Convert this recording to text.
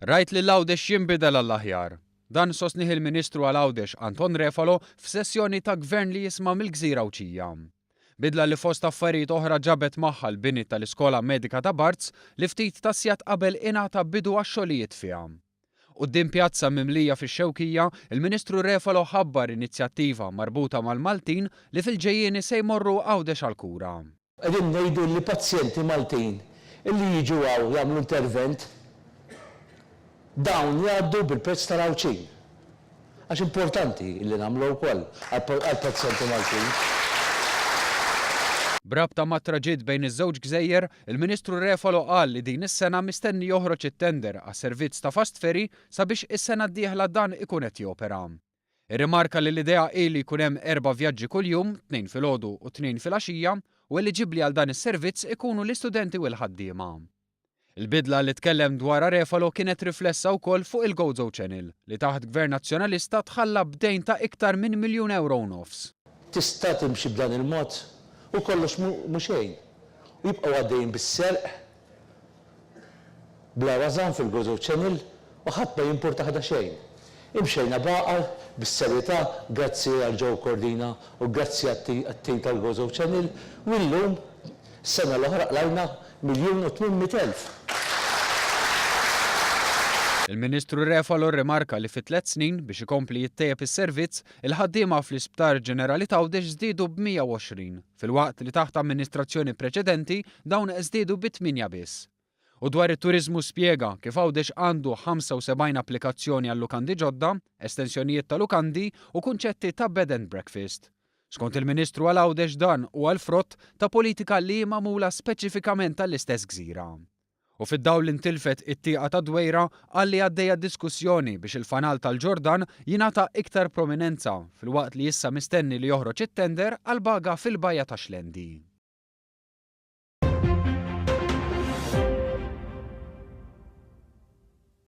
Rajt li l-Għawdex jinbidel għall-aħjar. Dan sostniħ il-Ministru għal-Għawdex Anton Refalo f'sessjoni ta' gvern li jisma' mill-Gżira Wċija. Bidla li fost affarijiet oħra ġabet magħha l-bini tal-Iskola Medika ta' Barz li ftit ta' sigħat qabel ingħata bidu għax-xogħlijiet fiha. Quddiem pjazza mimlija fix-Xewkija, il-Ministru Refalo ħabbar inizjattiva marbuta mal-Maltin li fil-ġejjieni se jmorru Għawdex għall-kura. Qegħdin ngħidu li pazjenti Maltin illi jiġu għaw jagħmlu intervent dawn jgħaddu bil-prezz tal-għawċin. Għax importanti li nagħmlu wkoll għall-pazjenti Maltin. Brabta ma' traġid bejn iż-żewġ gżejjer, il-Ministru Refalo qal li din is-sena mistenni joħroġ it-tender għas-servizz ta' fast ferry sabiex is-sena d-dieħla dan ikun qed jopera. Irrimarka li l-idea hi li jkun hemm 4 vjaġġi kuljum, 2 filgħodu u 2 filgħaxija, u eliġibbli għal dan is-servizz ikunu l-istudenti u l-ħaddiema. Il-bidla li tkellem dwarha Refalo kienet riflessa wkoll fuq il-GoZo Channel li taħt Gvern Nazzjonalista tħalla bdejn ta' iktar minn €1.5 miljun. Tista' timxi b'dan il-mod u kollox mhux xejn. U jibqgħu għaddejjin bis-serq bla ważan fil-GoZo Channel u ħadd ma jimpurta ħada xejn. Imxejna baqa bis-serjetà grazzi għal Joe Cordina u grazzi għat-tim tal-GoZo Channel u llum s-sena l-oħra qlajna $1.8 miljun. Il-Ministru Refalo rrimarka li fi 3 snin biex ikompli jittejjeb is-servizz, il-ħaddiema fl-Isptar Ġenerali ta' Għawdex żdiedu b'120, filwaqt li taħt amministrazzjoni preċedenti dawn żdiedu b'8 biss. U dwar it-turiżmu spjega kif Għawdex għandu 75 applikazzjoni għal lukandi ġodda, estensjonijiet ta' lukandi u kunċetti ta' bed and breakfast. Skont il-Ministru għal Għawdex dan u għal frott ta' politika li magħmula speċifikament tal-istess gżira. U fid-dawl li ntilfet it-tieqa ta' Dwejra għalli għaddejja diskussjoni biex il-fanal tal-Ġordan jingħata iktar prominenza filwaqt li issa mistenni li joħroġ it-tender għal baga fil-bajja ta' Xlendi.